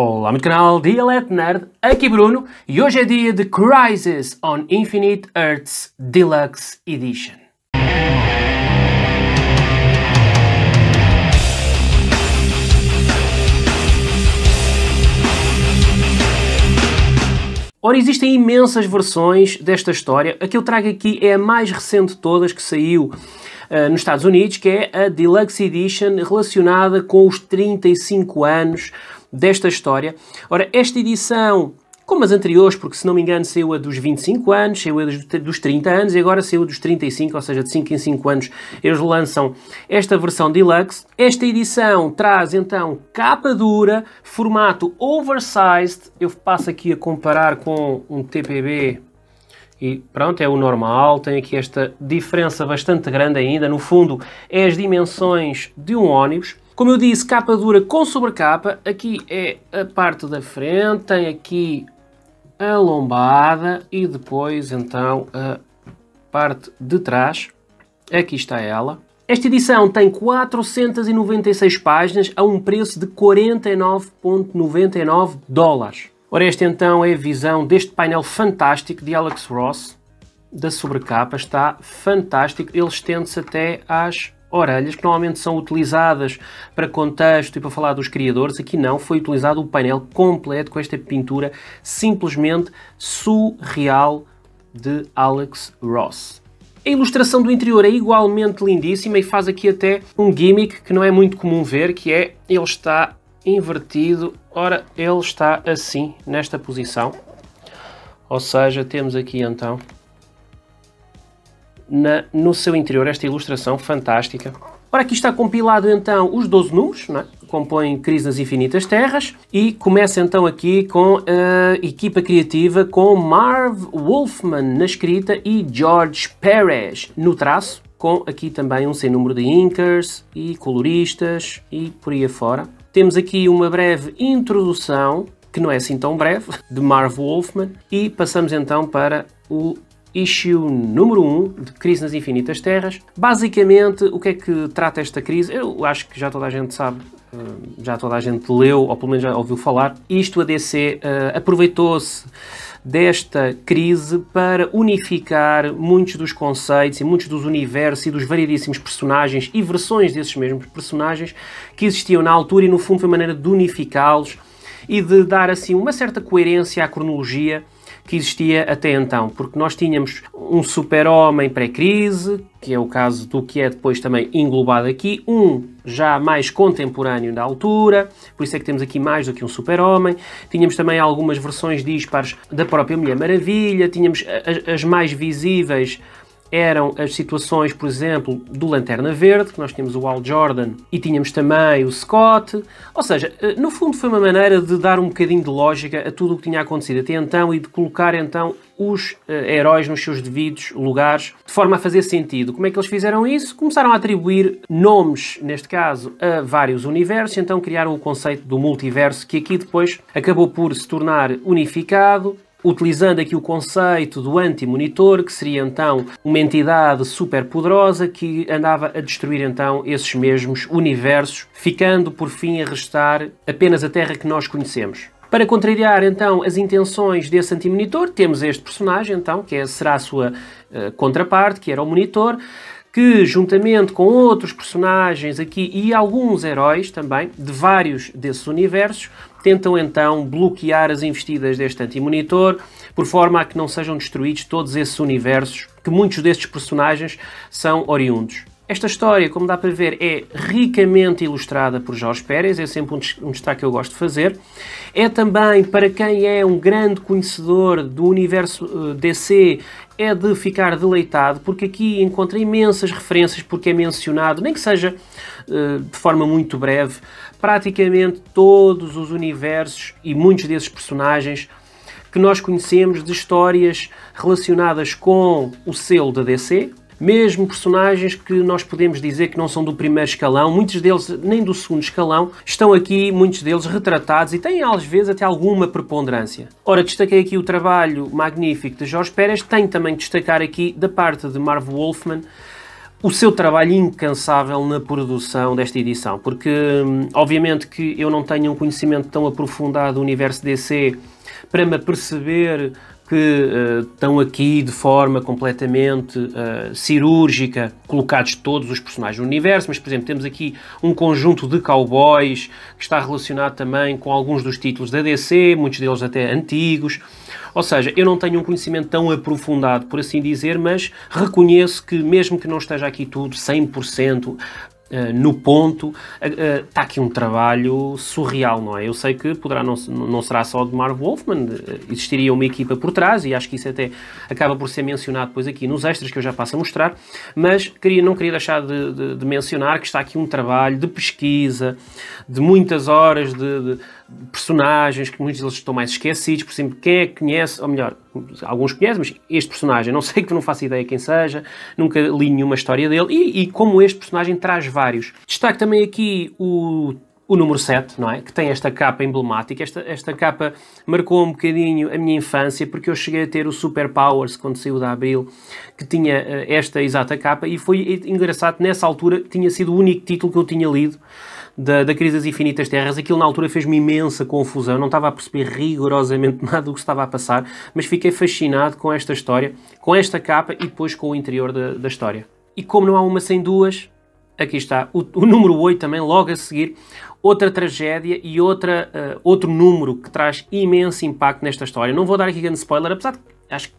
Olá, meu canal Dialect Nerd, aqui Bruno, e hoje é dia de Crisis on Infinite Earths Deluxe Edition. Ora, existem imensas versões desta história. A que eu trago aqui é a mais recente de todas, que saiu nos Estados Unidos, que é a Deluxe Edition relacionada com os 35 anos desta história. Ora, esta edição, como as anteriores, porque se não me engano saiu a dos 25 anos, saiu a dos 30 anos e agora saiu a dos 35, ou seja, de 5 em 5 anos eles lançam esta versão Deluxe. Esta edição traz então capa dura, formato oversized. Eu passo aqui a comparar com um TPB e pronto, é o normal. Tem aqui esta diferença bastante grande ainda. No fundo, é as dimensões de um ônibus. Como eu disse, capa dura com sobrecapa. Aqui é a parte da frente, tem aqui a lombada e depois então a parte de trás. Aqui está ela. Esta edição tem 496 páginas a um preço de 49,99 dólares. Ora, esta então é a visão deste painel fantástico de Alex Ross, da sobrecapa. Está fantástico, ele estende-se até às orelhas, que normalmente são utilizadas para contexto e para falar dos criadores. Aqui não, foi utilizado o painel completo com esta pintura simplesmente surreal de Alex Ross. A ilustração do interior é igualmente lindíssima e faz aqui até um gimmick que não é muito comum ver, que é, ele está invertido. Ora, ele está assim, nesta posição. Ou seja, temos aqui então no seu interior esta ilustração fantástica. Ora, aqui está compilado então os 12 números, não é? Que compõem Crise nas Infinitas Terras, e começa então aqui com a equipa criativa com Marv Wolfman na escrita e George Perez no traço, com aqui também um sem número de inkers e coloristas e por aí afora. Temos aqui uma breve introdução, que não é assim tão breve, de Marv Wolfman, e passamos então para o issue número 1 de Crise nas Infinitas Terras. Basicamente, o que é que trata esta crise? Eu acho que já toda a gente sabe, já toda a gente leu, ou pelo menos já ouviu falar. Isto, a DC aproveitou-se desta crise para unificar muitos dos conceitos e muitos dos universos e dos variedíssimos personagens e versões desses mesmos personagens que existiam na altura, e no fundo foi maneira de unificá-los e de dar assim uma certa coerência à cronologia que existia até então, porque nós tínhamos um super-homem pré-crise, que é o caso do que é depois também englobado aqui, um já mais contemporâneo da altura, por isso é que temos aqui mais do que um super-homem. Tínhamos também algumas versões dispares da própria Mulher Maravilha, tínhamos as mais visíveis eram as situações, por exemplo, do Lanterna Verde, que nós tínhamos o Hal Jordan e tínhamos também o Scott. Ou seja, no fundo foi uma maneira de dar um bocadinho de lógica a tudo o que tinha acontecido até então e de colocar então os heróis nos seus devidos lugares, de forma a fazer sentido. Como é que eles fizeram isso? Começaram a atribuir nomes, neste caso, a vários universos, então criaram o conceito do multiverso, que aqui depois acabou por se tornar unificado, utilizando aqui o conceito do Anti-Monitor, que seria então uma entidade super poderosa que andava a destruir então esses mesmos universos, ficando por fim a restar apenas a Terra que nós conhecemos. Para contrariar então as intenções desse Anti-Monitor, temos este personagem então, que será a sua contraparte, que era o Monitor, que juntamente com outros personagens aqui e alguns heróis também de vários desses universos tentam então bloquear as investidas deste Anti-Monitor, por forma a que não sejam destruídos todos esses universos que muitos destes personagens são oriundos. Esta história, como dá para ver, é ricamente ilustrada por Jorge Perez, é sempre um destaque que eu gosto de fazer. É também, para quem é um grande conhecedor do universo DC, é de ficar deleitado, porque aqui encontra imensas referências, porque é mencionado, nem que seja de forma muito breve, praticamente todos os universos e muitos desses personagens que nós conhecemos de histórias relacionadas com o selo da DC, mesmo personagens que nós podemos dizer que não são do primeiro escalão, muitos deles nem do segundo escalão, estão aqui, muitos deles retratados e têm às vezes até alguma preponderância. Ora, destaquei aqui o trabalho magnífico de Jorge Perez, tenho também de destacar aqui da parte de Marv Wolfman o seu trabalho incansável na produção desta edição, porque obviamente que eu não tenho um conhecimento tão aprofundado do universo DC para me aperceber que estão aqui de forma completamente cirúrgica colocados todos os personagens do universo, mas, por exemplo, temos aqui um conjunto de cowboys que está relacionado também com alguns dos títulos da DC, muitos deles até antigos. Ou seja, eu não tenho um conhecimento tão aprofundado, por assim dizer, mas reconheço que, mesmo que não esteja aqui tudo 100%, no ponto, está aqui um trabalho surreal, não é? Eu sei que poderá não será só de Marv Wolfman, existiria uma equipa por trás, e acho que isso até acaba por ser mencionado depois aqui nos extras que eu já passo a mostrar, mas não queria deixar de mencionar que está aqui um trabalho de pesquisa, de muitas horas de personagens, que muitos deles estão mais esquecidos. Por exemplo, quem é que conhece, ou melhor, alguns conhecem, mas este personagem, não sei, que não faço ideia quem seja, nunca li nenhuma história dele, e como este personagem traz vários. Destaco também aqui o número 7, não é? Que tem esta capa emblemática. Esta capa marcou um bocadinho a minha infância, porque eu cheguei a ter o Super Powers, quando saiu da Abril, que tinha esta exata capa, e foi engraçado, nessa altura tinha sido o único título que eu tinha lido da Crise das Infinitas Terras. Aquilo na altura fez-me imensa confusão, não estava a perceber rigorosamente nada do que estava a passar, mas fiquei fascinado com esta história, com esta capa e depois com o interior da história. E como não há uma sem duas, aqui está o número 8 também, logo a seguir, outra tragédia e outro número que traz imenso impacto nesta história. Não vou dar aqui grande spoiler, apesar de acho que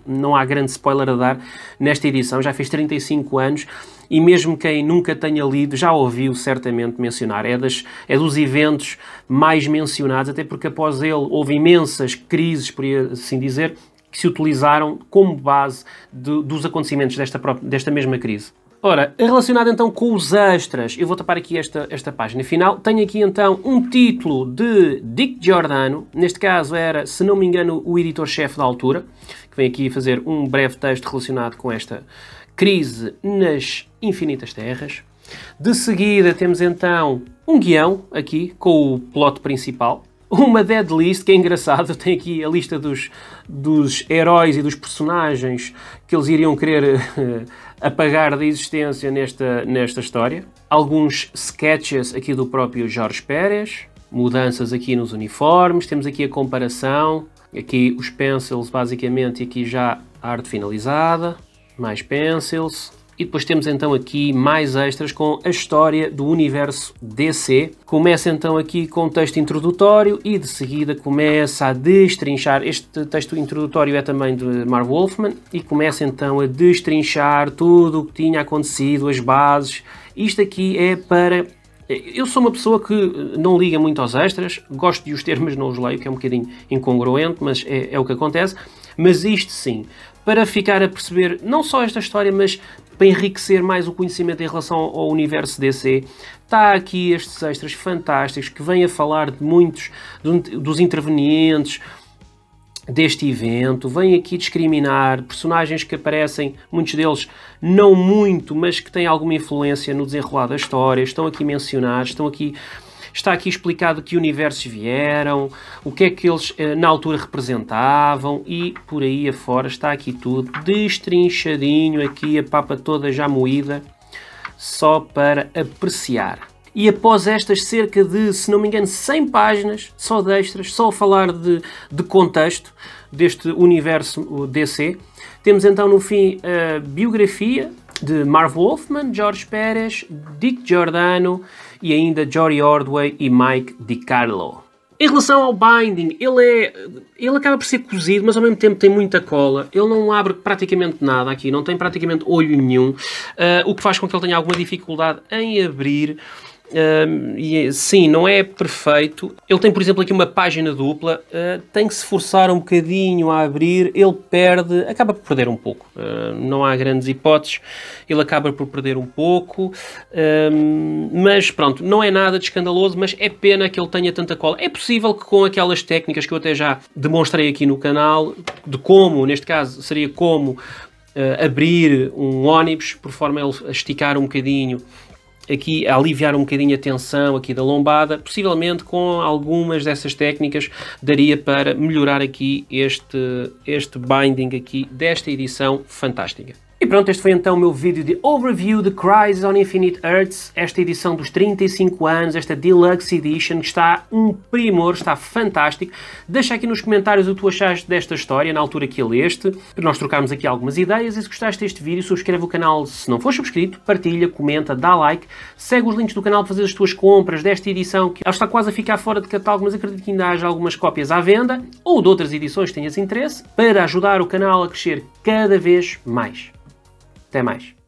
não há grande spoiler a dar nesta edição, já fez 35 anos e mesmo quem nunca tenha lido já ouviu certamente mencionar. É dos eventos mais mencionados, até porque após ele houve imensas crises, por assim dizer, que se utilizaram como base dos acontecimentos desta mesma crise. Ora, relacionado então com os extras, eu vou tapar aqui esta página final, tenho aqui então um título de Dick Giordano, neste caso era, se não me engano, o editor-chefe da altura, que vem aqui fazer um breve texto relacionado com esta crise nas Infinitas Terras. De seguida temos então um guião aqui com o plot principal, uma dead list, que é engraçado, tem aqui a lista dos heróis e dos personagens que eles iriam querer apagar da existência nesta história. Alguns sketches aqui do próprio Jorge Pérez, mudanças aqui nos uniformes, temos aqui a comparação, aqui os pencils basicamente e aqui já a arte finalizada, mais pencils. E depois temos então aqui mais extras com a história do universo DC. Começa então aqui com o texto introdutório e de seguida começa a destrinchar. Este texto introdutório é também de Marv Wolfman e começa então a destrinchar tudo o que tinha acontecido, as bases. Isto aqui é para... Eu sou uma pessoa que não liga muito aos extras, gosto de os ter, mas não os leio, que é um bocadinho incongruente, mas é o que acontece. Mas isto sim, para ficar a perceber não só esta história, mas para enriquecer mais o conhecimento em relação ao universo DC, está aqui estes extras fantásticos que vêm a falar de muitos dos intervenientes deste evento, vêm aqui discriminar personagens que aparecem, muitos deles não muito, mas que têm alguma influência no desenrolar da história, estão aqui mencionados, está aqui explicado que universos vieram, o que é que eles na altura representavam e por aí afora está aqui tudo destrinchadinho, aqui a papa toda já moída, só para apreciar. E após estas cerca de, se não me engano, 100 páginas, só de extras, só a falar de contexto deste universo DC, temos então no fim a biografia de Marv Wolfman, Jorge Pérez, Dick Giordano e ainda Jody Ordway e Mike DiCarlo. Em relação ao binding, ele acaba por ser cozido, mas ao mesmo tempo tem muita cola. Ele não abre praticamente nada aqui, não tem praticamente olho nenhum, o que faz com que ele tenha alguma dificuldade em abrir. Sim, não é perfeito. Ele tem, por exemplo, aqui uma página dupla, tem que se forçar um bocadinho a abrir, ele acaba por perder um pouco. Não há grandes hipóteses, ele acaba por perder um pouco, mas pronto, não é nada de escandaloso, mas é pena que ele tenha tanta cola. É possível que com aquelas técnicas que eu até já demonstrei aqui no canal, de como, neste caso, seria como abrir um ónibus, por forma a ele esticar um bocadinho aqui, a aliviar um bocadinho a tensão aqui da lombada, possivelmente com algumas dessas técnicas daria para melhorar aqui este binding aqui desta edição fantástica. E pronto, este foi então o meu vídeo de overview de Crisis on Infinite Earths, esta edição dos 35 anos, esta Deluxe Edition, que está um primor, está fantástico. Deixa aqui nos comentários o que tu achaste desta história, na altura que a leste, para nós trocarmos aqui algumas ideias. E se gostaste deste vídeo, subscreve o canal se não for subscrito, partilha, comenta, dá like, segue os links do canal para fazer as tuas compras desta edição, que está quase a ficar fora de catálogo, mas acredito que ainda haja algumas cópias à venda, ou de outras edições que tenhas interesse, para ajudar o canal a crescer cada vez mais. Até mais.